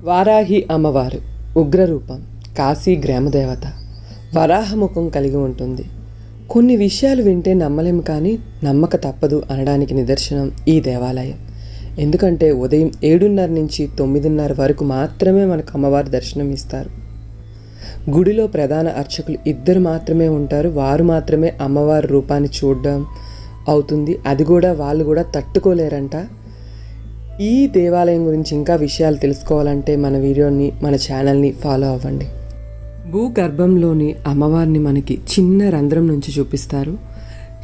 వారాహి అమ్మవారు ఉగ్రరూపం, కాశీ గ్రామదేవత, వరాహముఖం కలిగి ఉంటుంది. కొన్ని విషయాలు వింటే నమ్మలేము, కానీ నమ్మక తప్పదు అనడానికి నిదర్శనం ఈ దేవాలయం. ఎందుకంటే ఉదయం 7:30 నుంచి 9:30 వరకు మాత్రమే మనకు అమ్మవారి దర్శనం ఇస్తారు. గుడిలో ప్రధాన అర్చకులు 2 మాత్రమే ఉంటారు. వారు మాత్రమే అమ్మవారి రూపాన్ని చూడడం అవుతుంది. అది కూడా వాళ్ళు కూడా తట్టుకోలేరంట. ఈ దేవాలయం గురించి ఇంకా విషయాలు తెలుసుకోవాలంటే మన వీడియోని, మన ఛానల్ని ఫాలో అవ్వండి. భూగర్భంలోని అమ్మవారిని మనకి చిన్న రంధ్రం నుంచి చూపిస్తారు.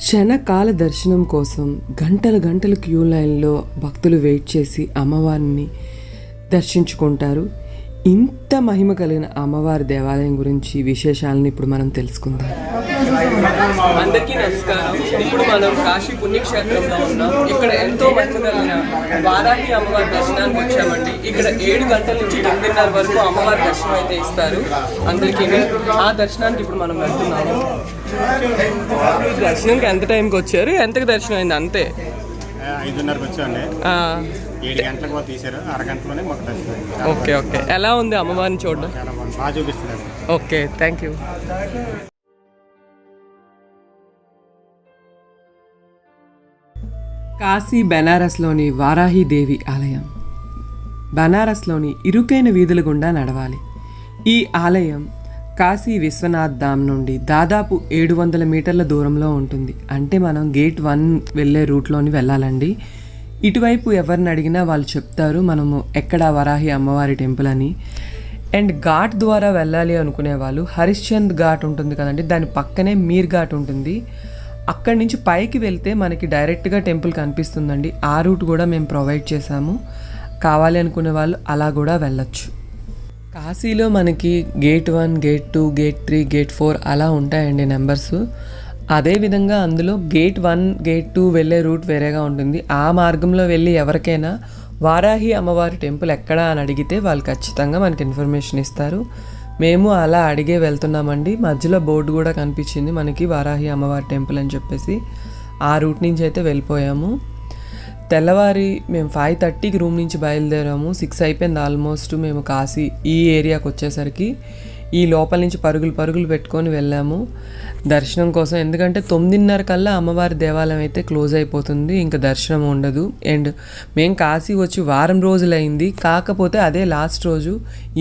క్షణకాల దర్శనం కోసం గంటలు క్యూ లైన్లో భక్తులు వెయిట్ చేసి అమ్మవారిని దర్శించుకుంటారు. ఇంత మహిమ కలిగిన అమ్మవారి దేవాలయం గురించి విశేషాలను ఇప్పుడు మనం తెలుసుకుందాం. అందరికీ నమస్కారం. ఇప్పుడు మనం కాశీ పుణ్యక్షేత్రంలో ఉన్నాం. ఇక్కడ ఎంతో మహిమ కలిగిన వారాహి అమ్మవారి దర్శనానికి వచ్చామండి. ఇక్కడ 7 గంటల నుంచి 9:30 వరకు అమ్మవారి దర్శనం అయితే ఇస్తారు అందరికీ. ఆ దర్శనానికి ఇప్పుడు మనం వెళ్తున్నాము. దర్శనంకి ఎంత టైంకి వచ్చారు, ఎంతకు దర్శనం అయింది? అంతే 5:30కి వచ్చామండి. 7 గంటలకు తీశారు, అరగంటలోనే మాకు దర్శనం. ఓకే. ఎలా ఉంది అమ్మవారిని చూడడం? చాలా బాగా చూపిస్తున్నారు. Okay, thank you. కాశీ బెనారస్లోని వారాహి దేవి ఆలయం. బనారస్లోని ఇరుకైన వీధుల గుండా నడవాలి. ఈ ఆలయం కాశీ విశ్వనాథ్ ధామ్ నుండి దాదాపు 700 మీటర్ల దూరంలో ఉంటుంది. అంటే మనం గేట్ 1 వెళ్ళే రూట్లోని వెళ్ళాలండి. ఇటువైపు ఎవరిని అడిగినా వాళ్ళు చెప్తారు మనము ఎక్కడ వరాహి అమ్మవారి టెంపుల్ అని. అండ్ ఘాట్ ద్వారా వెళ్ళాలి అనుకునే వాళ్ళు హరిశ్చంద్ ఘాట్ ఉంటుంది కదండి, దాని పక్కనే మీర్ ఘాట్ ఉంటుంది. అక్కడి నుంచి పైకి వెళ్తే మనకి డైరెక్ట్గా టెంపుల్ కనిపిస్తుందండి. ఆ రూట్ కూడా మేము ప్రొవైడ్ చేసాము. కావాలి అనుకునే వాళ్ళు అలా కూడా వెళ్ళచ్చు. కాశీలో మనకి గేట్ 1, గేట్ 2, గేట్ 3, గేట్ 4 అలా ఉంటాయండి నెంబర్స్. అదేవిధంగా అందులో గేట్ 1, గేట్ 2 వెళ్ళే రూట్ వేరేగా ఉంటుంది. ఆ మార్గంలో వెళ్ళి ఎవరికైనా వారాహి అమ్మవారి టెంపుల్ ఎక్కడా అని అడిగితే వాళ్ళు ఖచ్చితంగా మనకి ఇన్ఫర్మేషన్ ఇస్తారు. మేము అలా అడిగే వెళ్తున్నామండి. మధ్యలో బోర్డు కూడా కనిపించింది మనకి వారాహి అమ్మవారి టెంపుల్ అని చెప్పేసి. ఆ రూట్ నుంచి అయితే వెళ్ళిపోయాము. తెల్లవారి మేము 5:30కి రూమ్ నుంచి బయలుదేరాము. 6 అయిపోయింది ఆల్మోస్ట్. మేము కాశీ ఈ ఏరియాకి వచ్చేసరికి ఈ లోపల నుంచి పరుగులు పెట్టుకొని వెళ్ళాము దర్శనం కోసం. ఎందుకంటే 9:30 కల్లా అమ్మవారి దేవాలయం అయితే క్లోజ్ అయిపోతుంది, ఇంకా దర్శనం ఉండదు. అండ్ మేము కాశీ వచ్చి వారం రోజులైంది, కాకపోతే అదే లాస్ట్ రోజు.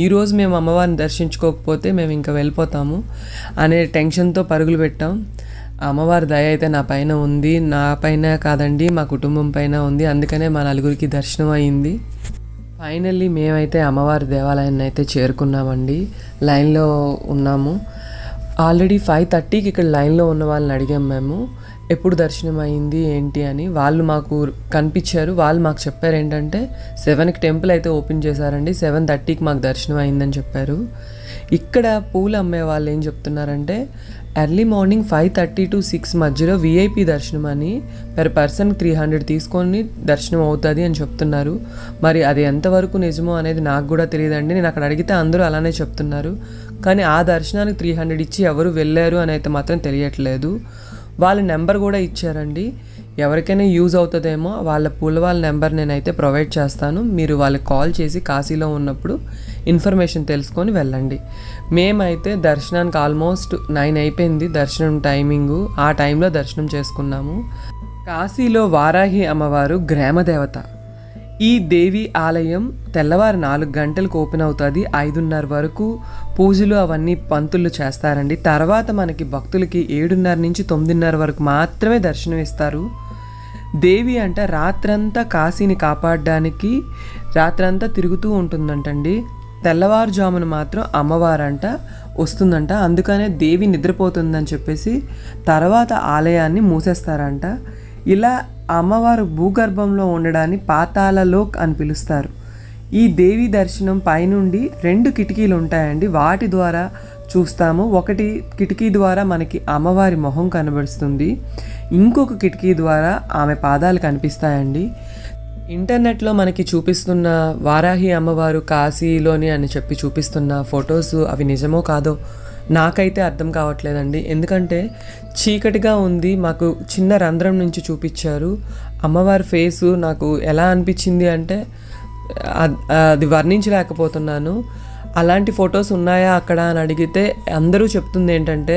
ఈరోజు మేము అమ్మవారిని దర్శించుకోకపోతే మేము ఇంకా వెళ్ళిపోతాము అనే టెన్షన్తో పరుగులు పెట్టాం. అమ్మవారి దయ అయితే నా పైన ఉంది, నా పైన కాదండి మా కుటుంబం పైన ఉంది. అందుకనే మా నలుగురికి దర్శనం అయింది. ఫైనల్లీ మేమైతే అమ్మవారి దేవాలయాన్ని అయితే చేరుకున్నామండి. లైన్లో ఉన్నాము. ఆల్రెడీ 5:30కి ఇక్కడ లైన్లో ఉన్న వాళ్ళని అడిగాం మేము ఎప్పుడు దర్శనం అయింది ఏంటి అని. వాళ్ళు మాకు కనిపించారు. వాళ్ళు మాకు చెప్పారు ఏంటంటే 7కి టెంపుల్ అయితే ఓపెన్ చేశారండి, 7:30కి మాకు దర్శనం అయిందని చెప్పారు. ఇక్కడ పూలు అమ్మే వాళ్ళు ఏం చెప్తున్నారంటే ఎర్లీ మార్నింగ్ 5:30 to 6 మధ్యలో VIP దర్శనం అని per person 300 తీసుకొని దర్శనం అవుతుంది అని చెప్తున్నారు. మరి అది ఎంతవరకు నిజమో అనేది నాకు కూడా తెలియదండి. నేను అక్కడ అడిగితే అందరూ అలానే చెప్తున్నారు. కానీ ఆ దర్శనానికి 300 ఇచ్చి ఎవరు వెళ్ళారు అని అయితే మాత్రం తెలియట్లేదు. వాళ్ళ నెంబర్ కూడా ఇచ్చారండి. ఎవరికైనా యూజ్ అవుతుందేమో వాళ్ళ నెంబర్ నేనైతే ప్రొవైడ్ చేస్తాను. మీరు వాళ్ళకి కాల్ చేసి కాశీలో ఉన్నప్పుడు ఇన్ఫర్మేషన్ తెలుసుకొని వెళ్ళండి. మేమైతే దర్శనానికి ఆల్మోస్ట్ 9 అయిపోయింది దర్శనం టైమింగు. ఆ టైంలో దర్శనం చేసుకున్నాము. కాశీలో వారాహి అమ్మవారు గ్రామదేవత. ఈ దేవి ఆలయం తెల్లవారు 4 గంటలకు ఓపెన్ అవుతుంది. 5:30 వరకు పూజలు అవన్నీ పంతులు చేస్తారండి. తర్వాత మనకి భక్తులకి 7:30 నుంచి 9:30 వరకు మాత్రమే దర్శనం ఇస్తారు. దేవి అంట రాత్రంతా కాశీని కాపాడడానికి రాత్రంతా తిరుగుతూ ఉంటుందంటండి. తెల్లవారుజామున మాత్రం అమ్మవారంట వస్తుందంట. అందుకనే దేవి నిద్రపోతుందని చెప్పేసి తర్వాత ఆలయాన్ని మూసేస్తారంట. ఇలా అమ్మవారు భూగర్భంలో ఉండడాన్ని పాతాళలోక్ అని పిలుస్తారు. ఈ దేవి దర్శనం పైనుండి 2 కిటికీలు ఉంటాయండి. వాటి ద్వారా చూస్తాము. ఒకటి కిటికీ ద్వారా మనకి అమ్మవారి మొహం కనబడుతుంది, ఇంకొక కిటికీ ద్వారా ఆమె పాదాలు కనిపిస్తాయండి. ఇంటర్నెట్లో మనకి చూపిస్తున్న వారాహి అమ్మవారు కాశీలోని అని చెప్పి చూపిస్తున్న ఫొటోస్ అవి నిజమో కాదో నాకైతే అర్థం కావట్లేదండి. ఎందుకంటే చీకటిగా ఉంది. మాకు చిన్న రంధ్రం నుంచి చూపించారు. అమ్మవారి ఫేసు నాకు ఎలా అనిపించింది అంటే అది వర్ణించలేకపోతున్నాను. అలాంటి ఫొటోస్ ఉన్నాయా అక్కడ అని అడిగితే అందరూ చెప్తుంది ఏంటంటే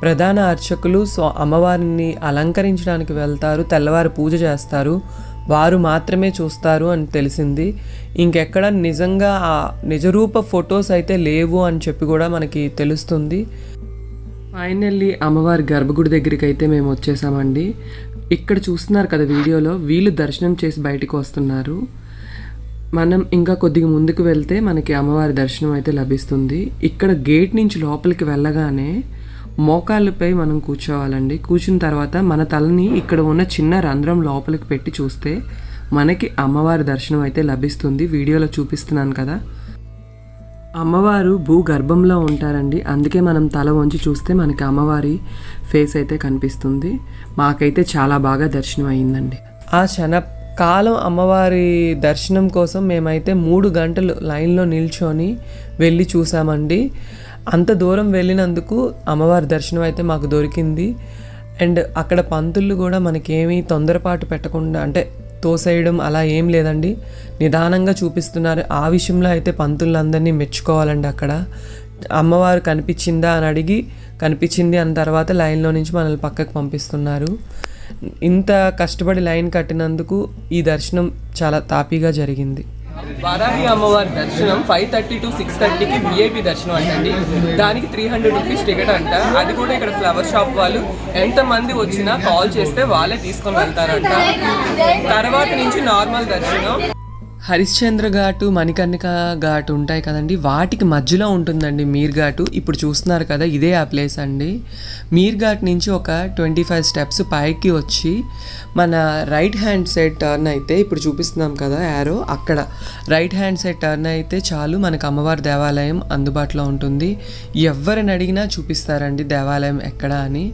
ప్రధాన అర్చకులు అమ్మవారిని అలంకరించడానికి వెళ్తారు, తెల్లవారు పూజ చేస్తారు, వారు మాత్రమే చూస్తారు అని తెలిసింది. ఇంకెక్కడ నిజంగా ఆ నిజరూప ఫొటోస్ అయితే లేవు అని చెప్పి కూడా మనకి తెలుస్తుంది. ఫైనల్లీ అమ్మవారి గర్భగుడి దగ్గరికి అయితే మేము వచ్చేసామండి. ఇక్కడ చూస్తున్నారు కదా వీడియోలో, వీళ్ళు దర్శనం చేసి బయటికి వస్తున్నారు. మనం ఇంకా కొద్దిగా ముందుకు వెళ్తే మనకి అమ్మవారి దర్శనం అయితే లభిస్తుంది. ఇక్కడ గేట్ నుంచి లోపలికి వెళ్ళగానే మోకాళ్ళపై మనం కూర్చోవాలండి. కూర్చున్న తర్వాత మన తలని ఇక్కడ ఉన్న చిన్న రంధ్రం లోపలికి పెట్టి చూస్తే మనకి అమ్మవారి దర్శనం అయితే లభిస్తుంది. వీడియోలో చూపిస్తున్నాను కదా, అమ్మవారు భూగర్భంలో ఉంటారండి. అందుకే మనం తల వంచి చూస్తే మనకి అమ్మవారి ఫేస్ అయితే కనిపిస్తుంది. మాకైతే చాలా బాగా దర్శనం అయ్యిందండి. ఆ కాలం అమ్మవారి దర్శనం కోసం మేమైతే 3 గంటలు లైన్లో నిల్చొని వెళ్ళి చూసామండి. అంత దూరం వెళ్ళినందుకు అమ్మవారి దర్శనం అయితే మాకు దొరికింది. అండ్ అక్కడ పంతులు కూడా మనకేమీ తొందరపాటు పెట్టకుండా, అంటే తోసేయడం అలా ఏం లేదండి, నిదానంగా చూపిస్తున్నారు. ఆ విషయంలో అయితే పంతులందరినీ మెచ్చుకోవాలండి. అక్కడ అమ్మవారు కనిపించిందా అని అడిగి కనిపించింది అన్న తర్వాత లైన్లో నుంచి మనల్ని పక్కకు పంపిస్తున్నారు. ఇంత కష్టపడి లైన్ కట్టినందుకు ఈ దర్శనం చాలా తాపీగా జరిగింది. వారాహి అమ్మవారి దర్శనం 5:30 to 6:30కి VIP దర్శనం అంటండి. దానికి 300 రూపీస్ టికెట్ అంట. అది కూడా ఇక్కడ ఫ్లవర్ షాప్ వాళ్ళు ఎంతమంది వచ్చినా కాల్ చేస్తే వాళ్ళే తీసుకొని వెళ్తారంట. తర్వాత నుంచి నార్మల్ దర్శనం. హరిశ్చంద్ర ఘాటు, మణికర్ణిక ఘాటు ఉంటాయి కదండి, వాటికి మధ్యలో ఉంటుందండి మీర్ ఘాటు. ఇప్పుడు చూస్తున్నారు కదా, ఇదే ఆ ప్లేస్ అండి. మీర్ ఘాట్ నుంచి ఒక 25 స్టెప్స్ పైకి వచ్చి మన రైట్ హ్యాండ్ సైడ్ టర్న్ అయితే, ఇప్పుడు చూపిస్తున్నాం కదా యారో, అక్కడ రైట్ హ్యాండ్ సైడ్ టర్న్ అయితే చాలు మనకు అమ్మవారి దేవాలయం అందుబాటులో ఉంటుంది. ఎవరిని అడిగినా చూపిస్తారండి దేవాలయం ఎక్కడ అని.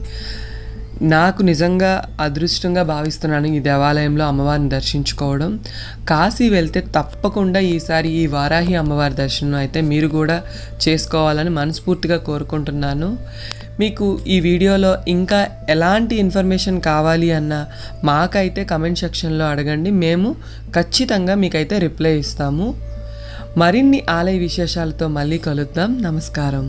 నాకు నిజంగా అదృష్టంగా భావిస్తున్నాను ఈ దేవాలయంలో అమ్మవారిని దర్శించుకోవడం. కాశీ వెళ్తే తప్పకుండా ఈసారి ఈ వారాహి అమ్మవారి దర్శనం అయితే మీరు కూడా చేసుకోవాలని మనస్ఫూర్తిగా కోరుకుంటున్నాను. మీకు ఈ వీడియోలో ఇంకా ఎలాంటి ఇన్ఫర్మేషన్ కావాలి అన్న మాకైతే కమెంట్ సెక్షన్లో అడగండి, మేము ఖచ్చితంగా మీకైతే రిప్లై ఇస్తాము. మరిన్ని ఆలయ విశేషాలతో మళ్ళీ కలుద్దాం. నమస్కారం.